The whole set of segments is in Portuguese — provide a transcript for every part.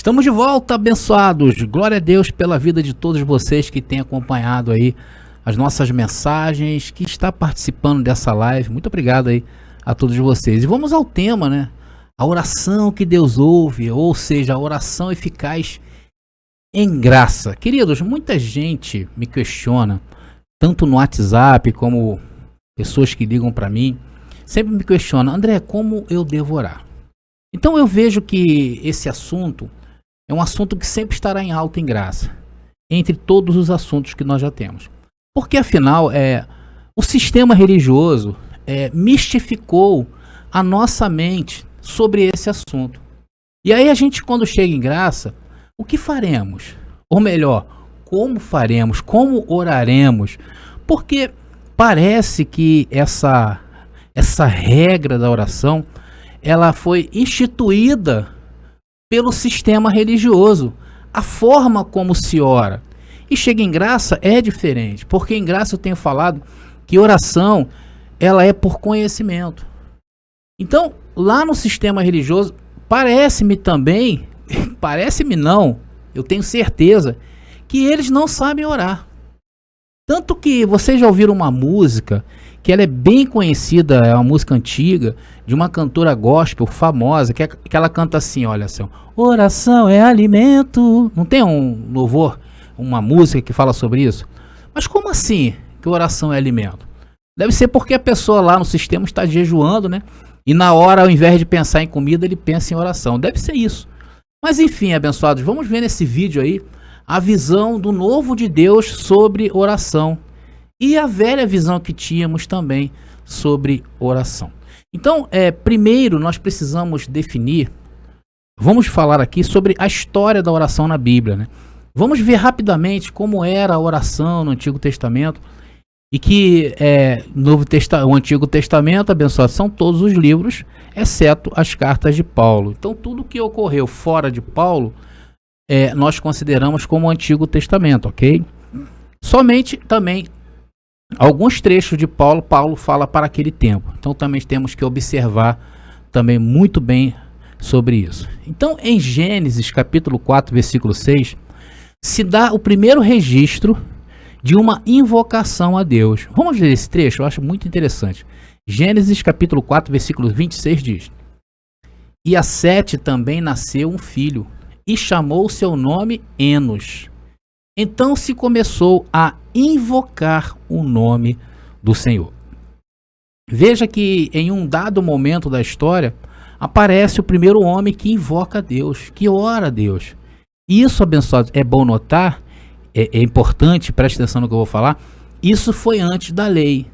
Estamos de volta, abençoados. Glória a Deus pela vida de todos vocês que têm acompanhado aí as nossas mensagens, que está participando dessa live. Muito obrigado aí a todos vocês. E vamos ao tema, né? A oração que Deus ouve, ou seja, a oração eficaz em graça. Queridos, muita gente me questiona, tanto no WhatsApp como pessoas que ligam para mim, sempre me questionam: André, como eu devo orar? Então eu vejo que esse assunto é um assunto que sempre estará em alta em graça, entre todos os assuntos que nós já temos. Porque afinal, o sistema religioso mistificou a nossa mente sobre esse assunto. E aí a gente, quando chega em graça, o que faremos? Ou melhor, como faremos? Como oraremos? Porque parece que essa regra da oração, ela foi instituída pelo sistema religioso, a forma como se ora. E chega em graça é diferente, porque em graça eu tenho falado que oração, ela é por conhecimento. Então, lá no sistema religioso, parece-me também, parece-me não, eu tenho certeza, que eles não sabem orar. Tanto que vocês já ouviram uma música, que ela é bem conhecida, é uma música antiga, de uma cantora gospel famosa, que ela canta assim, olha assim: oração é alimento. Não tem um louvor, uma música que fala sobre isso? Mas como assim que oração é alimento? Deve ser porque a pessoa lá no sistema está jejuando, né? E na hora, ao invés de pensar em comida, ele pensa em oração. Deve ser isso. Mas enfim, abençoados, vamos ver nesse vídeo aí a visão do novo de Deus sobre oração. E a velha visão que tínhamos também sobre oração. Então, primeiro nós precisamos definir, vamos falar aqui sobre a história da oração na Bíblia, né? Vamos ver rapidamente como era a oração no Antigo Testamento. E que o Antigo Testamento, abençoado, são todos os livros, exceto as cartas de Paulo. Então tudo que ocorreu fora de Paulo, nós consideramos como o Antigo Testamento, ok? Somente também alguns trechos de Paulo fala para aquele tempo. Então também temos que observar também muito bem sobre isso. Então em Gênesis capítulo 4, versículo 6, se dá o primeiro registro de uma invocação a Deus. Vamos ler esse trecho, eu acho muito interessante. Gênesis capítulo 4, versículo 26 diz: E a Sete também nasceu um filho, e chamou seu nome Enos. Então se começou a invocar o nome do Senhor. Veja que em um dado momento da história, aparece o primeiro homem que invoca a Deus, que ora a Deus. E isso, abençoado, é bom notar, é importante, preste atenção no que eu vou falar, isso foi antes da lei.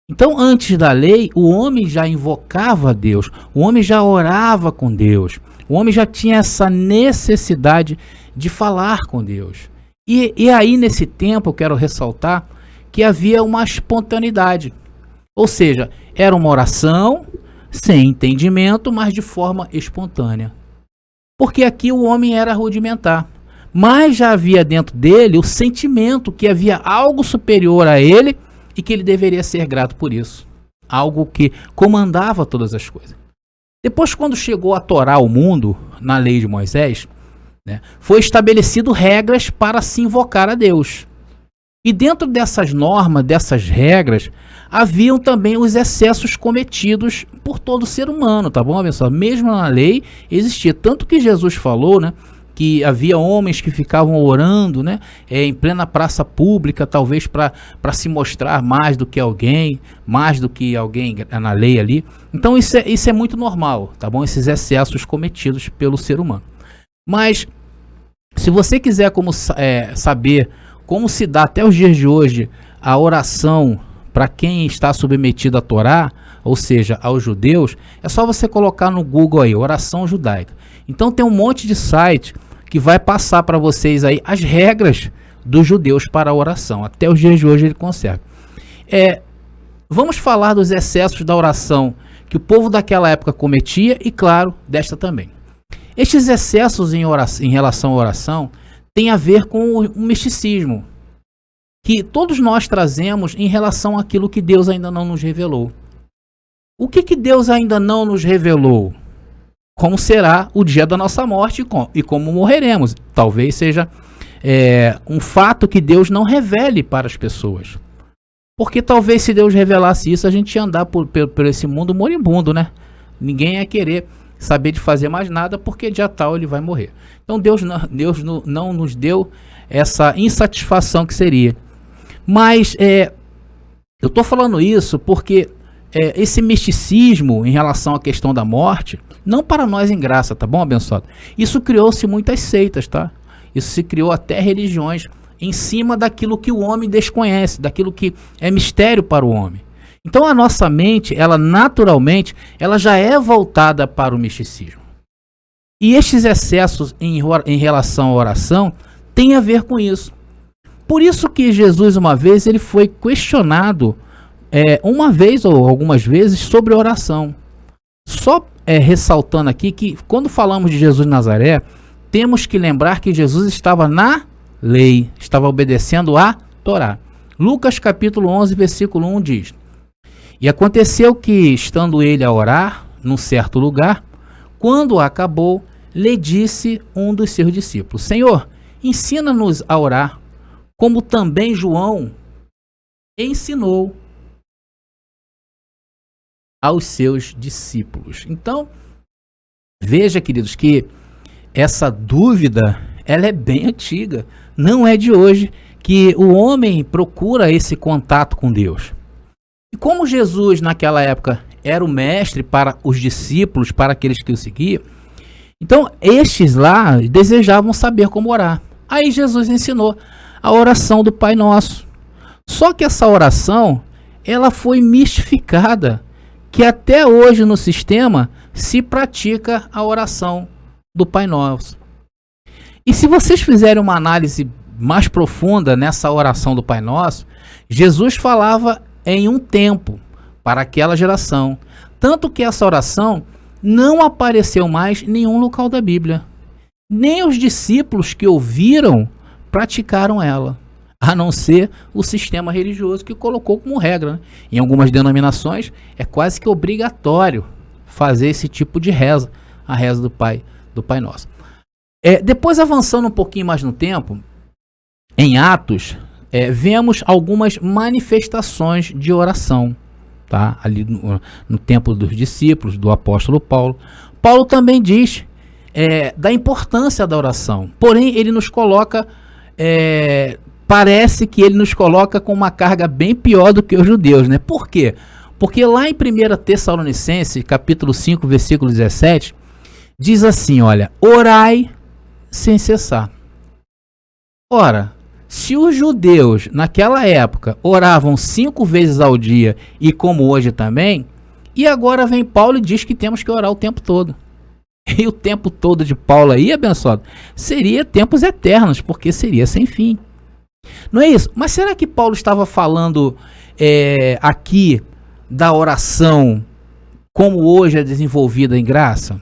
Então, antes da lei, o homem já invocava a Deus, o homem já orava com Deus, o homem já tinha essa necessidade de falar com Deus. E aí, nesse tempo, eu quero ressaltar que havia uma espontaneidade. Ou seja, era uma oração sem entendimento, mas de forma espontânea. Porque aqui o homem era rudimentar. Mas já havia dentro dele o sentimento que havia algo superior a ele e que ele deveria ser grato por isso. Algo que comandava todas as coisas. Depois, quando chegou a Torá ao mundo, na lei de Moisés, né, foi estabelecido regras para se invocar a Deus. E dentro dessas normas, dessas regras, haviam também os excessos cometidos por todo ser humano, tá bom, pessoal? Mesmo na lei existia. Tanto que Jesus falou, né, que havia homens que ficavam orando, né, em plena praça pública, talvez para se mostrar mais do que alguém na lei ali. Então isso é muito normal, tá bom? Esses excessos cometidos pelo ser humano. Mas se você quiser saber como se dá até os dias de hoje a oração para quem está submetido à Torá, ou seja, aos judeus, é só você colocar no Google aí, oração judaica. Então tem um monte de site que vai passar para vocês aí as regras dos judeus para a oração. Até os dias de hoje ele conserva. Vamos falar dos excessos da oração que o povo daquela época cometia e, claro, desta também. Estes excessos em relação à oração têm a ver com o misticismo que todos nós trazemos em relação àquilo que Deus ainda não nos revelou. O que Deus ainda não nos revelou? como será o dia da nossa morte e como morreremos. Talvez seja um fato que Deus não revele para as pessoas. Porque talvez se Deus revelasse isso, a gente ia andar por esse mundo moribundo, né? Ninguém ia querer saber de fazer mais nada, porque dia tal ele vai morrer. Então Deus não nos deu essa insatisfação que seria. Mas eu estou falando isso porque esse misticismo em relação à questão da morte, não para nós em graça, tá bom, abençoado? Isso criou-se muitas seitas, tá? Isso se criou até religiões em cima daquilo que o homem desconhece, daquilo que é mistério para o homem. Então a nossa mente, ela naturalmente, ela já é voltada para o misticismo. E estes excessos em relação à oração têm a ver com isso. Por isso que Jesus, uma vez, ele foi questionado uma vez ou algumas vezes sobre oração. Só ressaltando aqui que quando falamos de Jesus de Nazaré, temos que lembrar que Jesus estava na lei, estava obedecendo a Torá. Lucas capítulo 11, versículo 1 diz: E aconteceu que, estando ele a orar, num certo lugar, quando acabou, lhe disse um dos seus discípulos: Senhor, ensina-nos a orar, como também João ensinou aos seus discípulos. Então, veja, queridos, que essa dúvida, ela é bem antiga. Não é de hoje que o homem procura esse contato com Deus. E como Jesus, naquela época, era o mestre para os discípulos, para aqueles que o seguiam, então estes lá desejavam saber como orar. Aí Jesus ensinou a oração do Pai Nosso. Só que essa oração, ela foi mistificada, que até hoje no sistema se pratica a oração do Pai Nosso. E se vocês fizerem uma análise mais profunda nessa oração do Pai Nosso, Jesus falava em um tempo para aquela geração. Tanto que essa oração não apareceu mais em nenhum local da Bíblia. Nem os discípulos que ouviram praticaram ela, a não ser o sistema religioso que colocou como regra, né? Em algumas denominações é quase que obrigatório fazer esse tipo de reza, a reza do Pai Nosso. Depois, avançando um pouquinho mais no tempo, em Atos, vemos algumas manifestações de oração, tá? Ali no tempo dos discípulos, do apóstolo Paulo. Paulo também diz da importância da oração, porém ele nos coloca, parece que ele nos coloca com uma carga bem pior do que os judeus, né? Por quê? Porque lá em 1 Tessalonicenses, capítulo 5, versículo 17, diz assim, olha, orai sem cessar. Ora, se os judeus naquela época oravam 5 vezes ao dia e como hoje também, e agora vem Paulo e diz que temos que orar o tempo todo. E o tempo todo de Paulo aí, abençoado, seria tempos eternos, porque seria sem fim. Não é isso? Mas será que Paulo estava falando aqui da oração como hoje é desenvolvida em graça?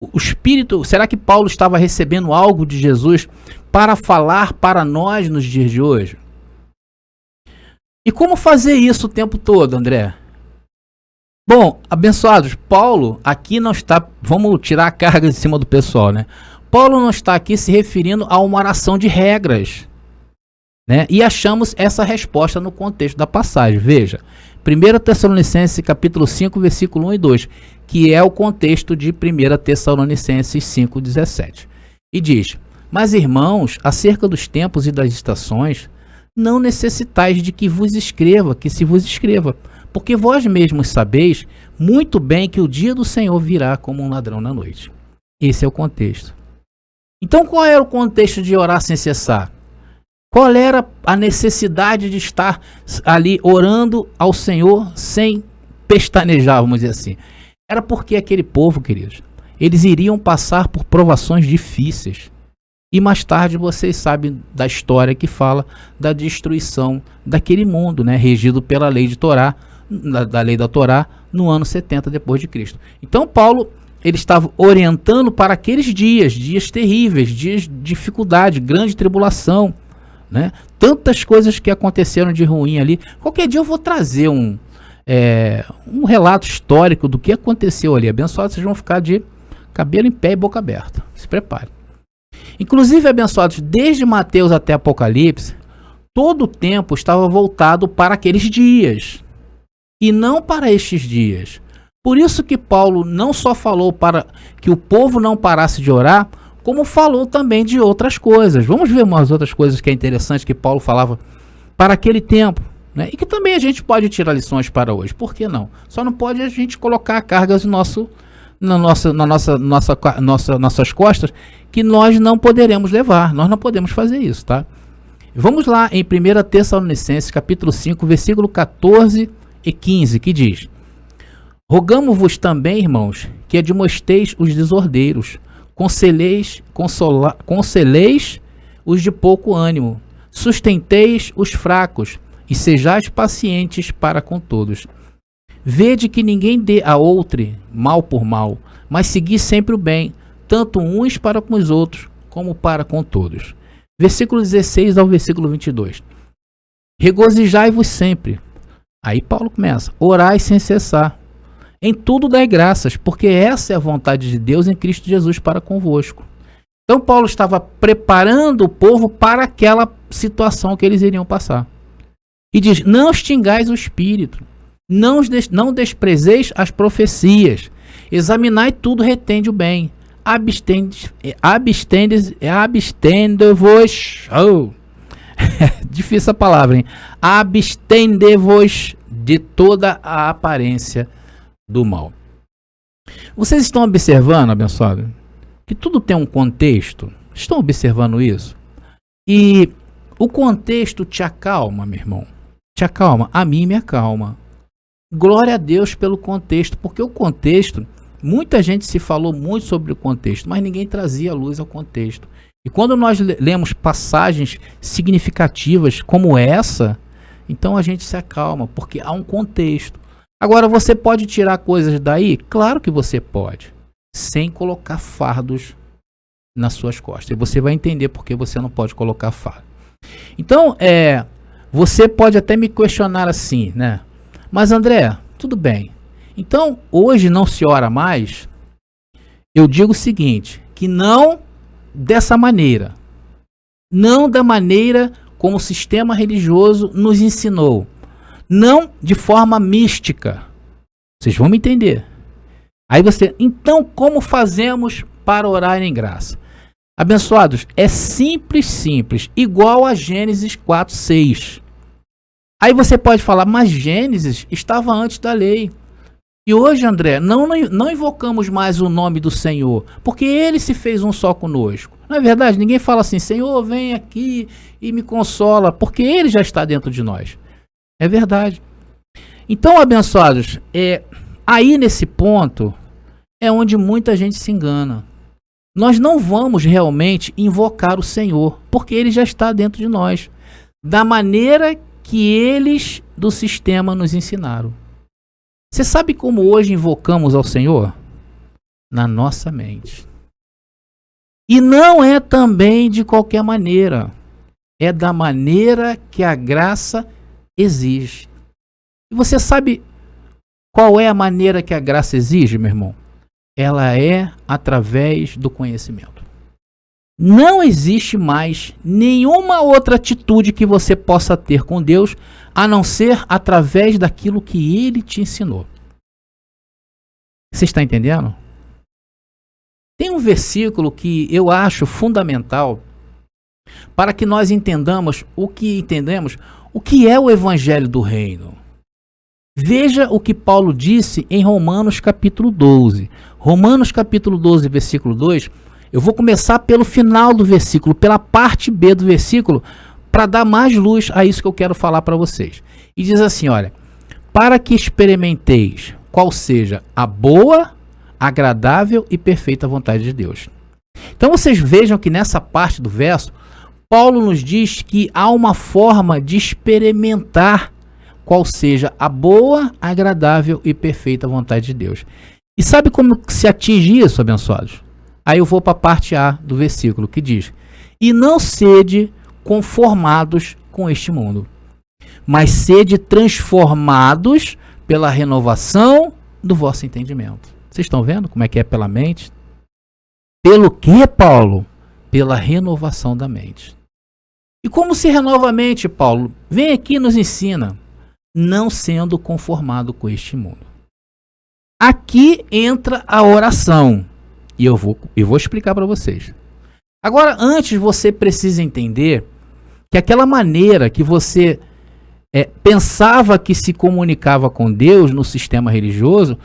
O Espírito, será que Paulo estava recebendo algo de Jesus para falar para nós nos dias de hoje? E como fazer isso o tempo todo, André? Bom, abençoados, Paulo aqui não está, vamos tirar a carga de cima do pessoal, né? Paulo não está aqui se referindo a uma oração de regras, né? E achamos essa resposta no contexto da passagem. Veja, 1 Tessalonicenses capítulo 5, versículo 1 e 2, que é o contexto de 1 Tessalonicenses 5,17. E diz: Mas irmãos, acerca dos tempos e das estações, não necessitais de que se vos escreva, porque vós mesmos sabeis muito bem que o dia do Senhor virá como um ladrão na noite. Esse é o contexto. Então qual era o contexto de orar sem cessar? Qual era a necessidade de estar ali orando ao Senhor sem pestanejar, vamos dizer assim? Era porque aquele povo, queridos, eles iriam passar por provações difíceis. E mais tarde vocês sabem da história que fala da destruição daquele mundo, né, regido pela lei de Torá, da lei da Torá, no ano 70 depois de Cristo. Então Paulo, ele estava orientando para aqueles dias terríveis, dias de dificuldade, grande tribulação, né? Tantas coisas que aconteceram de ruim ali. Qualquer dia eu vou trazer um relato histórico do que aconteceu ali. Abençoado, vocês vão ficar de Cabelo em pé e boca aberta. Se prepare. Inclusive, abençoados, desde Mateus até Apocalipse, todo o tempo estava voltado para aqueles dias e não para estes dias. Por isso que Paulo não só falou para que o povo não parasse de orar, como falou também de outras coisas. Vamos ver umas outras coisas que é interessante que Paulo falava para aquele tempo, né? E que também a gente pode tirar lições para hoje. Por que não? Só não pode a gente colocar cargas nossas costas que nós não poderemos levar. Nós não podemos fazer isso, tá? Vamos lá em 1 Tessalonicenses, capítulo 5, versículo 14 e 15, que diz: Rogamo-vos também, irmãos, que admoesteis os desordeiros, conselheis os de pouco ânimo, sustenteis os fracos e sejais pacientes para com todos. Vede que ninguém dê a outrem mal por mal, mas segui sempre o bem, tanto uns para com os outros, como para com todos. Versículo 16 ao versículo 22. Regozijai-vos sempre. Aí Paulo começa: orai sem cessar. Em tudo dai graças, porque essa é a vontade de Deus em Cristo Jesus para convosco. Então Paulo estava preparando o povo para aquela situação que eles iriam passar. E diz: não extingais o espírito, não desprezeis as profecias, examinai tudo, retende o bem, abstende-vos, difícil a palavra, hein? Abstende-vos de toda a aparência do mal. Vocês estão observando, abençoado, que tudo tem um contexto? Estão observando isso? E o contexto te acalma, meu irmão. Te acalma? A mim me acalma. Glória a Deus pelo contexto, porque o contexto, muita gente se falou muito sobre o contexto, mas ninguém trazia luz ao contexto. E quando nós lemos passagens significativas como essa, então a gente se acalma, porque há um contexto. Agora, você pode tirar coisas daí? Claro que você pode, sem colocar fardos nas suas costas. E você vai entender por que você não pode colocar fardo. Então, você pode até me questionar assim, né? Mas André, tudo bem. Então, hoje não se ora mais? Eu digo o seguinte, que não dessa maneira. Não da maneira como o sistema religioso nos ensinou. Não de forma mística. Vocês vão me entender. Aí então como fazemos para orar em graça? Abençoados, é simples, igual a Gênesis 4:6. Aí você pode falar, mas Gênesis estava antes da lei. E hoje, André, não invocamos mais o nome do Senhor, porque Ele se fez um só conosco. Não é verdade? Ninguém fala assim, Senhor, vem aqui e me consola, porque Ele já está dentro de nós. É verdade. Então, abençoados, aí nesse ponto é onde muita gente se engana. Nós não vamos realmente invocar o Senhor, porque Ele já está dentro de nós, da maneira que eles do sistema nos ensinaram. Você sabe como hoje invocamos ao Senhor? Na nossa mente. E não é também de qualquer maneira. É da maneira que a graça exige. E você sabe qual é a maneira que a graça exige, meu irmão? Ela é através do conhecimento. Não existe mais nenhuma outra atitude que você possa ter com Deus, a não ser através daquilo que Ele te ensinou. Você está entendendo? Tem um versículo que eu acho fundamental para que nós entendamos o que é o Evangelho do Reino. Veja o que Paulo disse em Romanos capítulo 12. Romanos capítulo 12, versículo 2. Eu vou começar pelo final do versículo, pela parte B do versículo, para dar mais luz a isso que eu quero falar para vocês. E diz assim, olha, para que experimenteis qual seja a boa, agradável e perfeita vontade de Deus. Então vocês vejam que nessa parte do verso, Paulo nos diz que há uma forma de experimentar qual seja a boa, agradável e perfeita vontade de Deus. E sabe como se atinge isso, abençoados? Aí eu vou para a parte A do versículo, que diz: e não sede conformados com este mundo, mas sede transformados pela renovação do vosso entendimento. Vocês estão vendo como é que é pela mente? Pelo que, Paulo? Pela renovação da mente. E como se renova a mente, Paulo? Vem aqui e nos ensina. Não sendo conformado com este mundo. Aqui entra a oração. E eu vou explicar para vocês. Agora, antes você precisa entender que aquela maneira que você pensava que se comunicava com Deus no sistema religioso,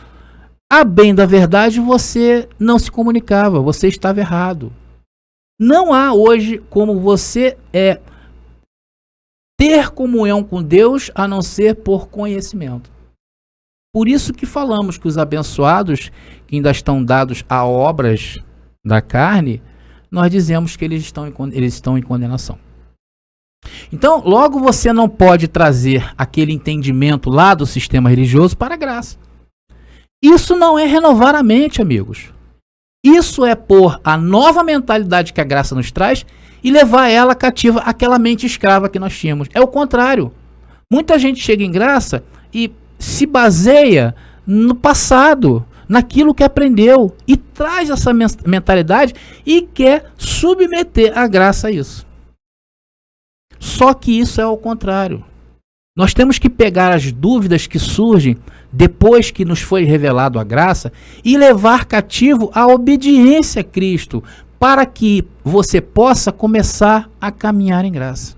a bem da verdade você não se comunicava, você estava errado. Não há hoje como você ter comunhão com Deus a não ser por conhecimento. Por isso que falamos que os abençoados que ainda estão dados a obras da carne, nós dizemos que eles estão em condenação. Então, logo você não pode trazer aquele entendimento lá do sistema religioso para a graça. Isso não é renovar a mente, amigos. Isso é pôr a nova mentalidade que a graça nos traz e levar ela cativa àquela mente escrava que nós tínhamos. É o contrário. Muita gente chega em graça e se baseia no passado, naquilo que aprendeu, e traz essa mentalidade e quer submeter a graça a isso. Só que isso é ao contrário. Nós temos que pegar as dúvidas que surgem depois que nos foi revelado a graça e levar cativo a obediência a Cristo, para que você possa começar a caminhar em graça.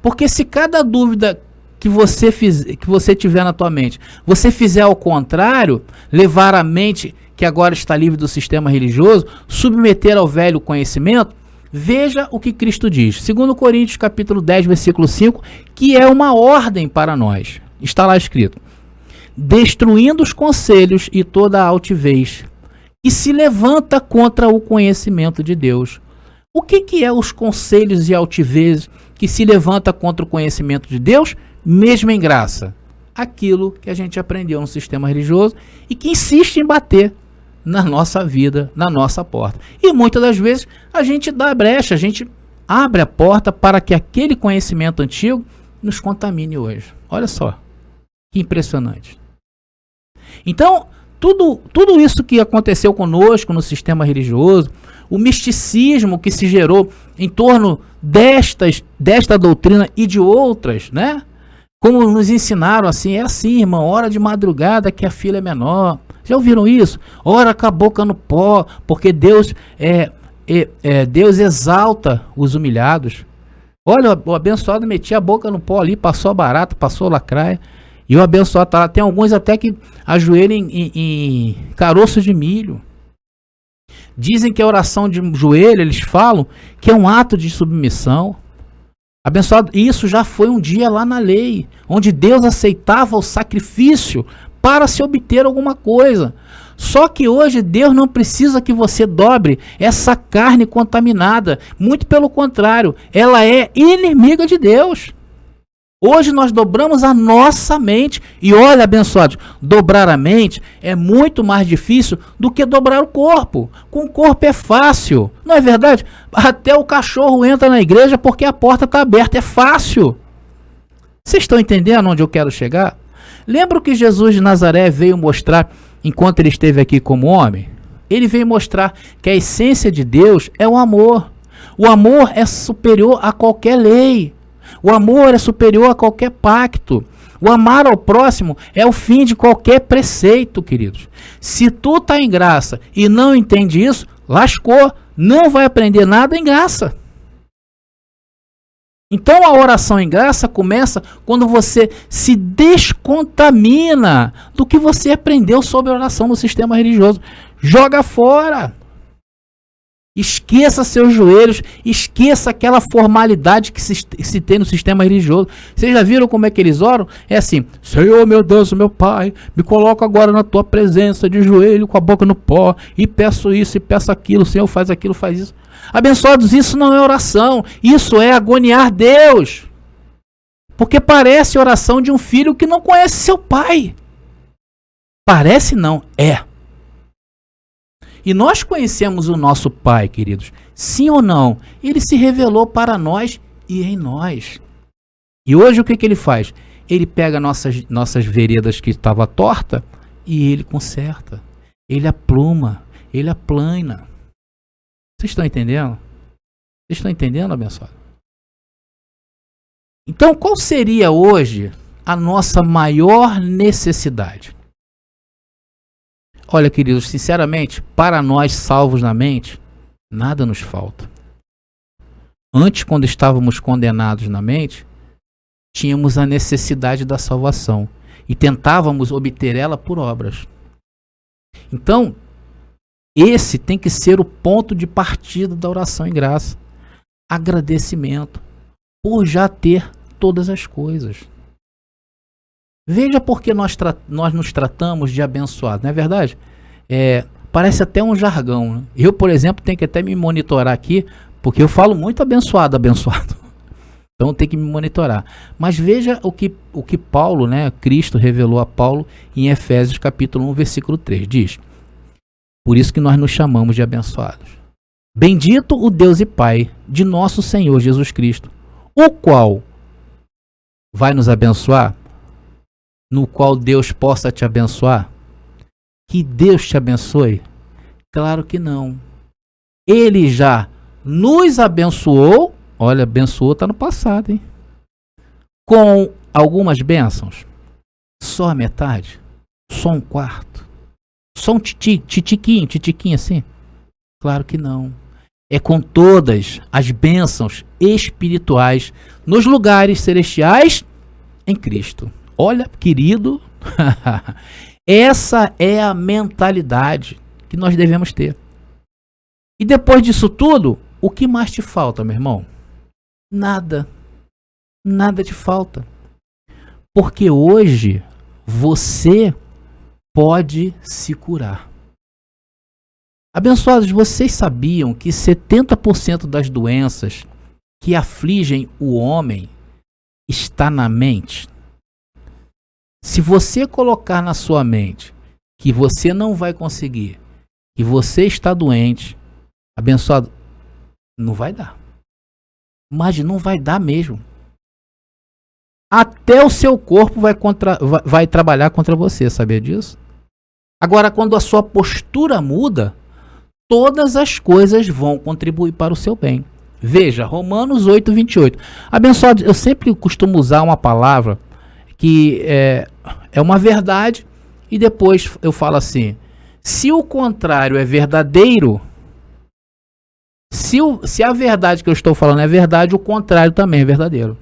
Porque se cada dúvida que você tiver na tua mente, você fizer ao contrário, levar a mente que agora está livre do sistema religioso, submeter ao velho conhecimento, veja o que Cristo diz. 2 Coríntios capítulo 10, versículo 5, que é uma ordem para nós. Está lá escrito: destruindo os conselhos e toda a altivez, e se levanta contra o conhecimento de Deus. O que é os conselhos e altivez que se levanta contra o conhecimento de Deus, mesmo em graça? Aquilo que a gente aprendeu no sistema religioso e que insiste em bater na nossa vida, na nossa porta. E muitas das vezes a gente dá a brecha, a gente abre a porta para que aquele conhecimento antigo nos contamine hoje. Olha só, que impressionante. Então, tudo isso que aconteceu conosco no sistema religioso, o misticismo que se gerou em torno desta doutrina e de outras, né? Como nos ensinaram assim, é assim, irmão, hora de madrugada que a fila é menor. Já ouviram isso? Ora com a boca no pó, porque Deus Deus exalta os humilhados. Olha, o abençoado metia a boca no pó ali, passou a barata, passou a lacraia. E o abençoado tá lá. Tem alguns até que ajoelham em caroço de milho. Dizem que a oração de joelho, eles falam que é um ato de submissão. Abençoado, isso já foi um dia lá na lei, onde Deus aceitava o sacrifício para se obter alguma coisa. Só que hoje Deus não precisa que você dobre essa carne contaminada. Muito pelo contrário, ela é inimiga de Deus. Hoje nós dobramos a nossa mente. E olha, abençoados, dobrar a mente é muito mais difícil do que dobrar o corpo. Com o corpo é fácil, não é verdade? Até o cachorro entra na igreja porque a porta está aberta, é fácil. Vocês estão entendendo onde eu quero chegar? Lembra que Jesus de Nazaré veio mostrar, enquanto ele esteve aqui como homem? Ele veio mostrar que a essência de Deus é o amor. O amor é superior a qualquer lei. O amor é superior a qualquer pacto. O amar ao próximo é o fim de qualquer preceito, queridos. Se tu está em graça e não entende isso, lascou. Não vai aprender nada em graça. Então a oração em graça começa quando você se descontamina do que você aprendeu sobre oração no sistema religioso. Joga fora. Esqueça seus joelhos, esqueça aquela formalidade que se tem no sistema religioso. Vocês já viram como é que eles oram? É assim: Senhor, meu Deus, meu Pai, me coloco agora na tua presença de joelho, com a boca no pó, e peço isso e peço aquilo, Senhor, faz aquilo, faz isso. Abençoados, isso não é oração, isso é agoniar Deus. Porque parece oração de um filho que não conhece seu pai. Parece não, é. E nós conhecemos o nosso Pai, queridos. Sim ou não? Ele se revelou para nós e em nós. E hoje o que ele faz? Ele pega nossas veredas que estavam tortas e ele conserta. Ele apluma, ele aplana. Vocês estão entendendo? Vocês estão entendendo, abençoado? Então, qual seria hoje a nossa maior necessidade? Olha, queridos, sinceramente, para nós salvos na mente, nada nos falta. Antes, quando estávamos condenados na mente, tínhamos a necessidade da salvação e tentávamos obter ela por obras. Então, esse tem que ser o ponto de partida da oração em graça. Agradecimento por já ter todas as coisas. Veja porque nós nos tratamos de abençoados, não é verdade? Parece até um jargão, né? Eu, por exemplo, tenho que até me monitorar aqui, porque eu falo muito abençoado. Então tem que me monitorar. Mas veja o que Paulo, né, Cristo revelou a Paulo em Efésios capítulo 1, versículo 3. Diz: por isso que nós nos chamamos de abençoados. Bendito o Deus e Pai de nosso Senhor Jesus Cristo, o qual vai nos abençoar, no qual Deus possa te abençoar. Que Deus te abençoe? Claro que não. Ele já nos abençoou. Olha, abençoou está no passado, hein? Com algumas bênçãos. Só a metade? Só um quarto? Só um titiquinho assim? Claro que não. É com todas as bênçãos espirituais nos lugares celestiais em Cristo. Olha, querido, essa é a mentalidade que nós devemos ter. E depois disso tudo, o que mais te falta, meu irmão? Nada. Nada te falta. Porque hoje você pode se curar. Abençoados, vocês sabiam que 70% das doenças que afligem o homem está na mente? Se você colocar na sua mente que você não vai conseguir, que você está doente, abençoado, não vai dar. Mas não vai dar mesmo. Até o seu corpo vai trabalhar contra você, sabia disso? Agora, quando a sua postura muda, todas as coisas vão contribuir para o seu bem. Veja, Romanos 8, 28. Abençoado, eu sempre costumo usar uma palavra que é uma verdade, e depois eu falo assim: se o contrário é verdadeiro, se a verdade que eu estou falando é verdade, o contrário também é verdadeiro.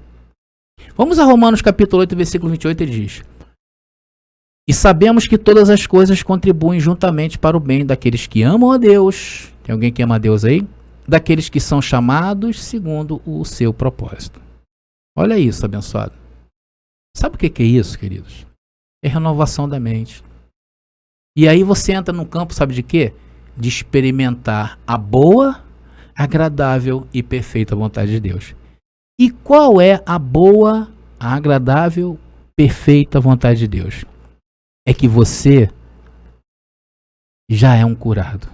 Vamos a Romanos capítulo 8, versículo 28, ele diz: e sabemos que todas as coisas contribuem juntamente para o bem daqueles que amam a Deus. Tem alguém que ama a Deus aí? Daqueles que são chamados segundo o seu propósito. Olha isso, abençoado. Sabe o que é isso, queridos? É renovação da mente. E aí você entra no campo, sabe de quê? De experimentar a boa, agradável e perfeita vontade de Deus. E qual é a boa, a agradável, perfeita vontade de Deus? É que você já é um curado.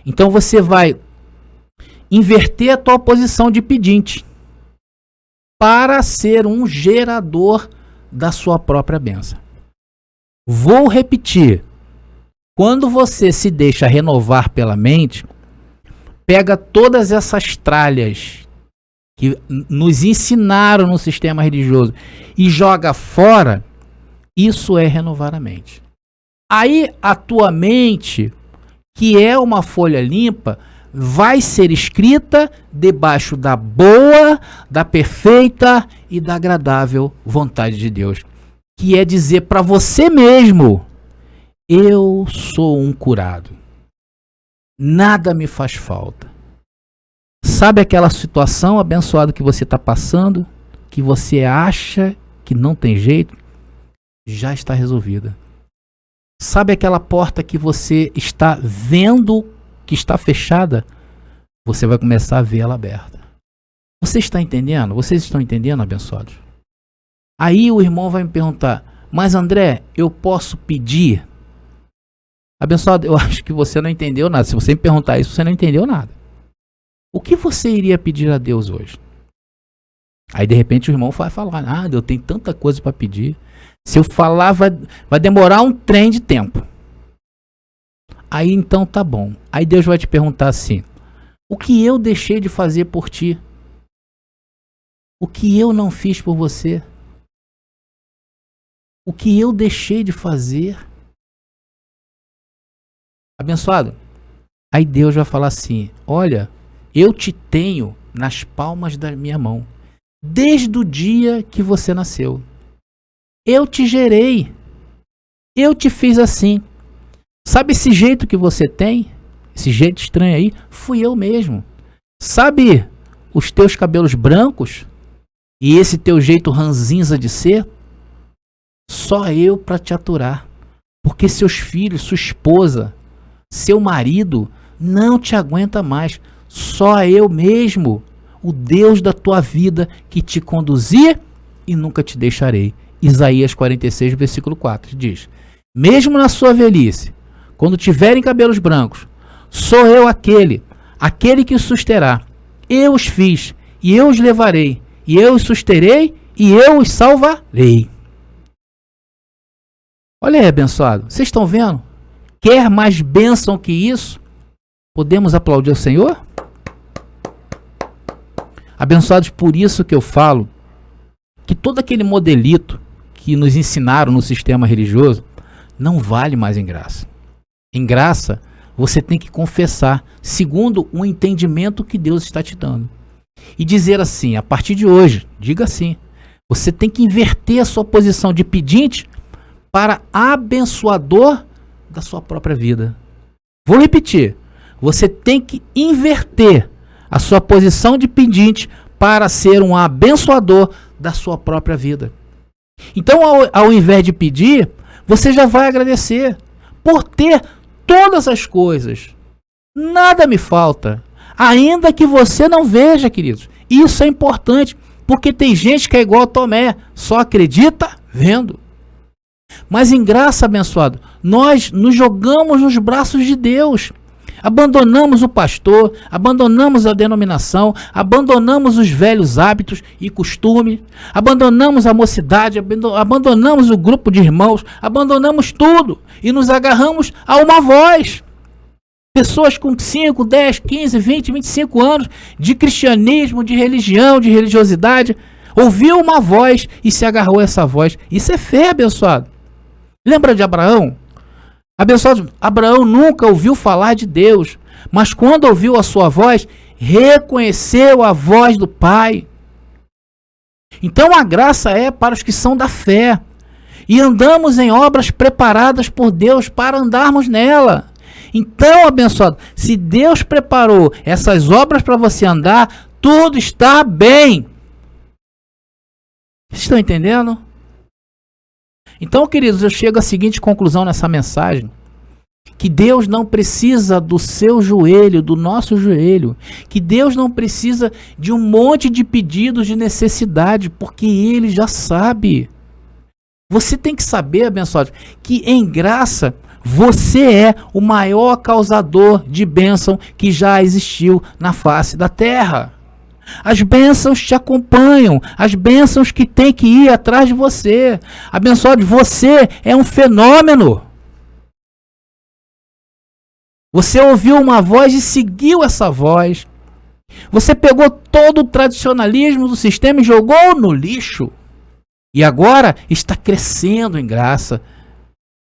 Então você vai inverter a tua posição de pedinte para ser um gerador da sua própria bênção. Vou repetir. Quando você se deixa renovar pela mente, pega todas essas tralhas que nos ensinaram no sistema religioso e joga fora, isso é renovar a mente. Aí a tua mente, que é uma folha limpa, vai ser escrita debaixo da boa, da perfeita e da agradável vontade de Deus. Que é dizer para você mesmo: eu sou um curado. Nada me faz falta. Sabe aquela situação abençoada que você está passando, que você acha que não tem jeito? Já está resolvida. Sabe aquela porta que você está vendo que está fechada? Você vai começar a ver ela aberta. Você está entendendo? Vocês estão entendendo, abençoados? Aí o irmão vai me perguntar: mas André, eu posso pedir? Abençoado, eu acho que você não entendeu nada. Se você me perguntar isso, você não entendeu nada. O que você iria pedir a Deus hoje? Aí de repente o irmão vai falar: ah, eu tenho tanta coisa para pedir. Se eu falar, vai demorar um trem de tempo. Aí então tá bom. Aí Deus vai te perguntar assim: o que eu deixei de fazer por ti? O que eu não fiz por você? O que eu deixei de fazer? Abençoado. Aí Deus vai falar assim: olha, eu te tenho nas palmas da minha mão, desde o dia que você nasceu. Eu te gerei. Eu te fiz assim. Sabe esse jeito que você tem? Esse jeito estranho aí? Fui eu mesmo. Sabe os teus cabelos brancos? E esse teu jeito ranzinza de ser? Só eu para te aturar. Porque seus filhos, sua esposa, seu marido não te aguenta mais. Só eu mesmo, o Deus da tua vida, que te conduzir e nunca te deixarei. Isaías 46, versículo 4 diz: mesmo na sua velhice, quando tiverem cabelos brancos, sou eu aquele que os susterá. Eu os fiz, e eu os levarei, e eu os susterei, e eu os salvarei. Olha aí, abençoado, vocês estão vendo? Quer mais bênção que isso? Podemos aplaudir o Senhor? Abençoados, por isso que eu falo que todo aquele modelito que nos ensinaram no sistema religioso não vale mais em graça. Em graça, você tem que confessar segundo o entendimento que Deus está te dando. E dizer assim: a partir de hoje, diga assim, você tem que inverter a sua posição de pedinte para abençoador da sua própria vida. Vou repetir. Você tem que inverter a sua posição de pedinte para ser um abençoador da sua própria vida. Então, ao invés de pedir, você já vai agradecer por ter todas as coisas. Nada me falta. Ainda que você não veja, queridos. Isso é importante, porque tem gente que é igual a Tomé, só acredita vendo. Mas em graça, abençoado, nós nos jogamos nos braços de Deus. Abandonamos o pastor, abandonamos a denominação, abandonamos os velhos hábitos e costumes, abandonamos a mocidade, abandonamos o grupo de irmãos, abandonamos tudo e nos agarramos a uma voz. Pessoas com 5, 10, 15, 20, 25 anos de cristianismo, de religião, de religiosidade, ouviu uma voz e se agarrou a essa voz. Isso é fé, abençoado. Lembra de Abraão? Abençoado, Abraão nunca ouviu falar de Deus, mas quando ouviu a sua voz, reconheceu a voz do Pai. Então a graça é para os que são da fé. E andamos em obras preparadas por Deus para andarmos nela. Então, abençoado, se Deus preparou essas obras para você andar, tudo está bem. Vocês estão entendendo? Então, queridos, eu chego à seguinte conclusão nessa mensagem: que Deus não precisa do seu joelho, do nosso joelho, que Deus não precisa de um monte de pedidos de necessidade, porque Ele já sabe. Você tem que saber, abençoado, que em graça você é o maior causador de bênção que já existiu na face da terra. As bênçãos te acompanham, as bênçãos que tem que ir atrás de você. Abençoado, você é um fenômeno. Você ouviu uma voz e seguiu essa voz. Você pegou todo o tradicionalismo do sistema e jogou no lixo. E agora está crescendo em graça.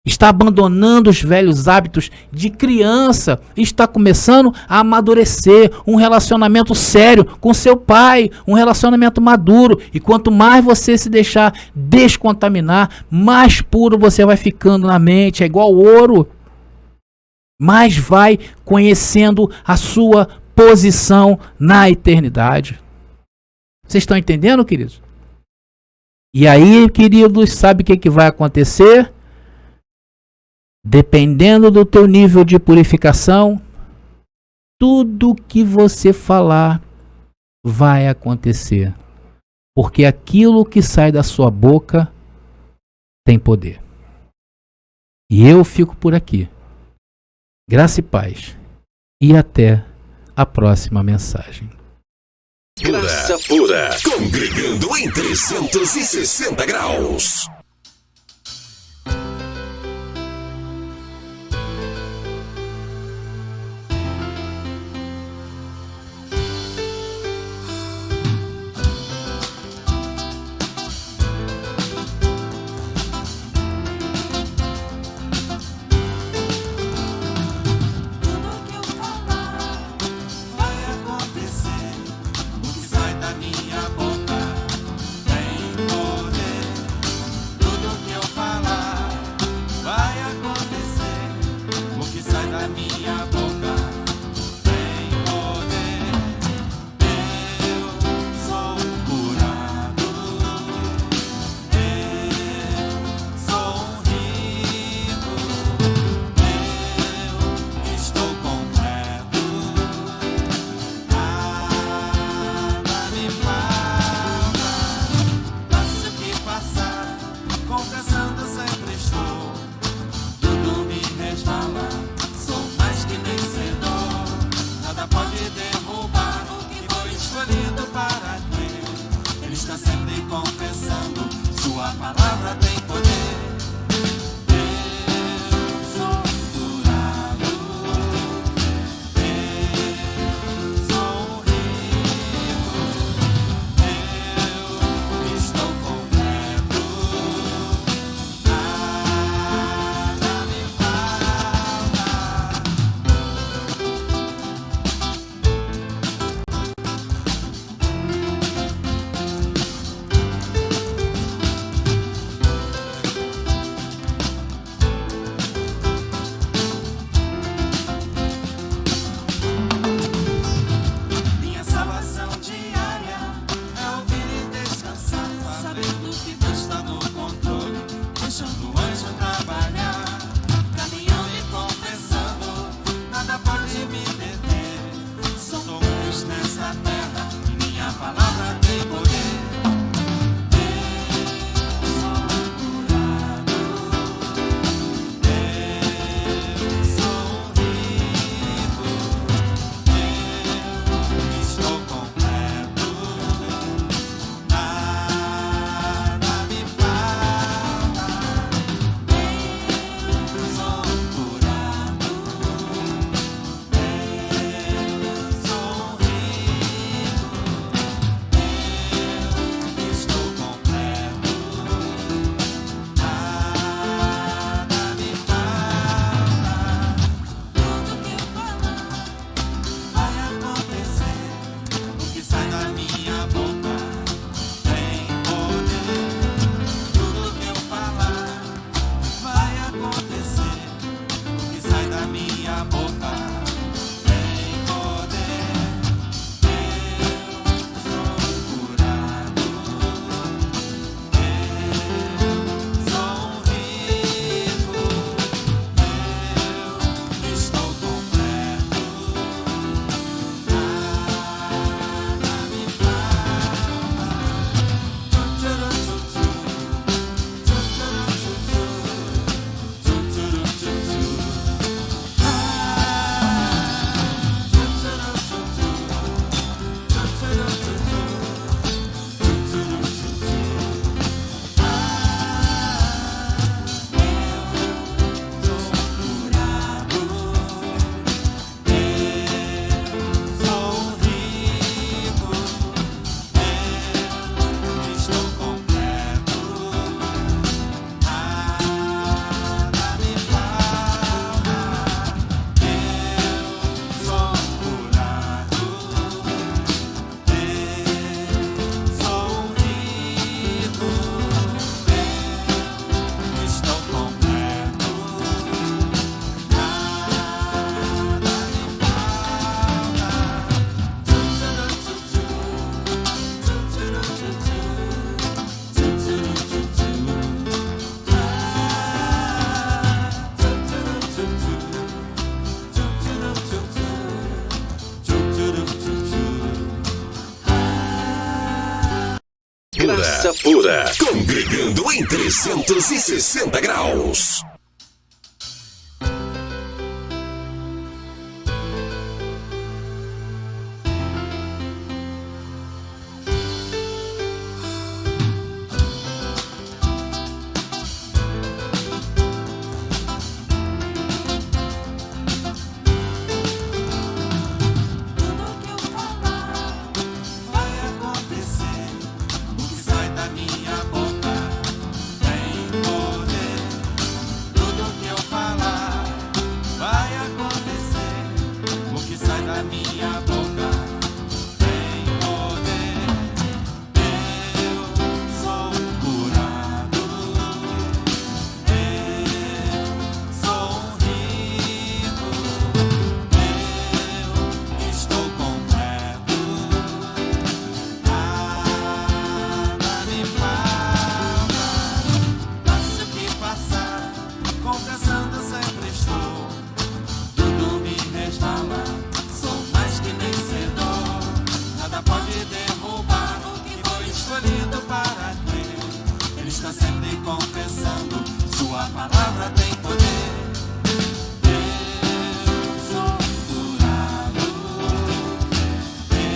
Está abandonando os velhos hábitos de criança. Está começando a amadurecer um relacionamento sério com seu pai. Um relacionamento maduro. E quanto mais você se deixar descontaminar, mais puro você vai ficando na mente. É igual ouro. Mais vai conhecendo a sua posição na eternidade. Vocês estão entendendo, queridos? E aí, queridos, sabe o que vai acontecer? Dependendo do teu nível de purificação, tudo que você falar vai acontecer. Porque aquilo que sai da sua boca tem poder. E eu fico por aqui. Graça e paz. E até a próxima mensagem. Graça pura. Congregando em 360 graus. confessando, sua palavra tem poder. Eu sou curado, eu sou rico, eu estou completo, nada me falta. Minha salvação diária é ouvir e descansar, sabendo que Deus está no controle, deixando o anjo trabalhar, caminhando e confessando, nada pode me deter. Sou luz nessa terra, minha palavra tem poder. Eu sou curado, eu sou rico, eu estou completo, nada me falta. Eu sou curado, eu sou rico, eu estou completo, nada me falta. Tudo que eu falar vai acontecer, o que sai da minha boca tem poder. Tudo que eu falar vai acontecer, o que sai da minha boca tem poder. Eu sou curado, eu sou rico, eu estou completo, nada me falta. Sou rico, eu estou completo, nada me falta. Eu sou curado, eu sou rico, eu estou completo, nada me Graça pura, congregando em 360 graus. Tudo que eu falar vai acontecer, o que sai da minha boca tem poder. Tudo que eu falar vai acontecer, o que sai da minha boca tem poder. Eu sou curado, eu sou rico, eu estou completo, nada me falta. Passo que passar, confessando sempre estou, tudo me resvala, sou mais que vencedor. Nada pode derrubar o que foi escolhido para crer. Ele está sempre confessando, sua palavra tem poder. Eu sou curado, eu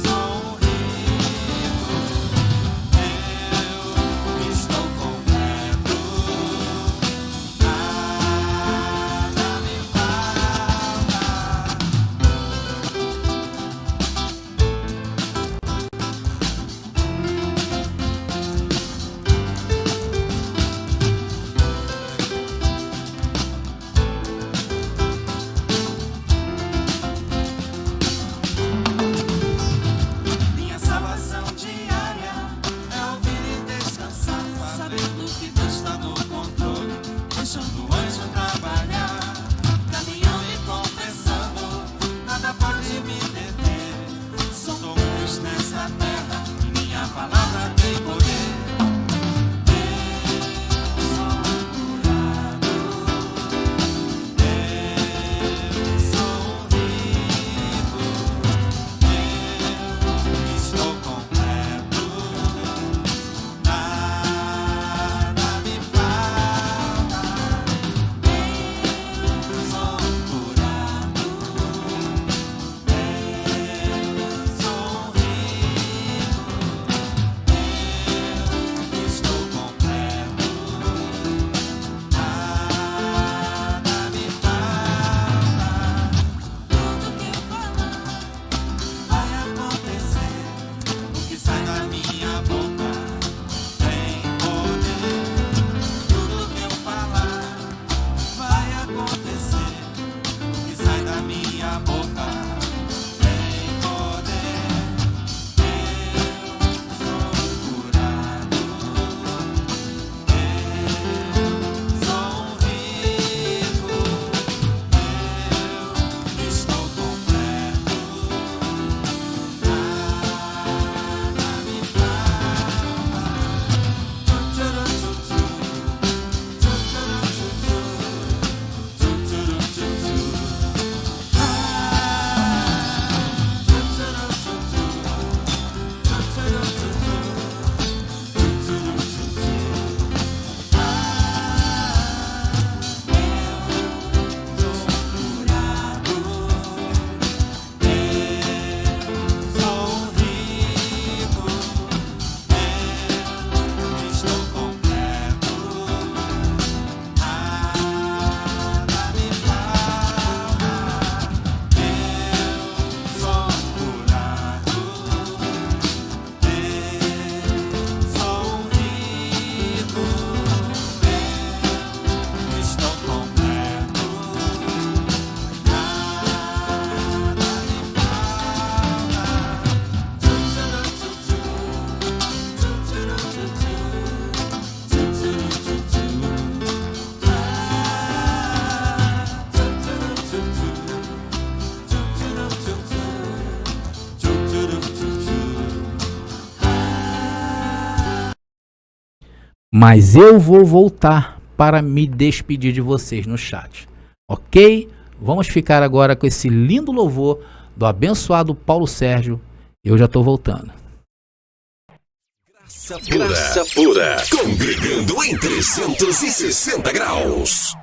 sou rico, mas eu vou voltar para me despedir de vocês no chat. Ok? Vamos ficar agora com esse lindo louvor do abençoado Paulo Sérgio. Eu já estou voltando. Graça pura, congregando em 360 graus.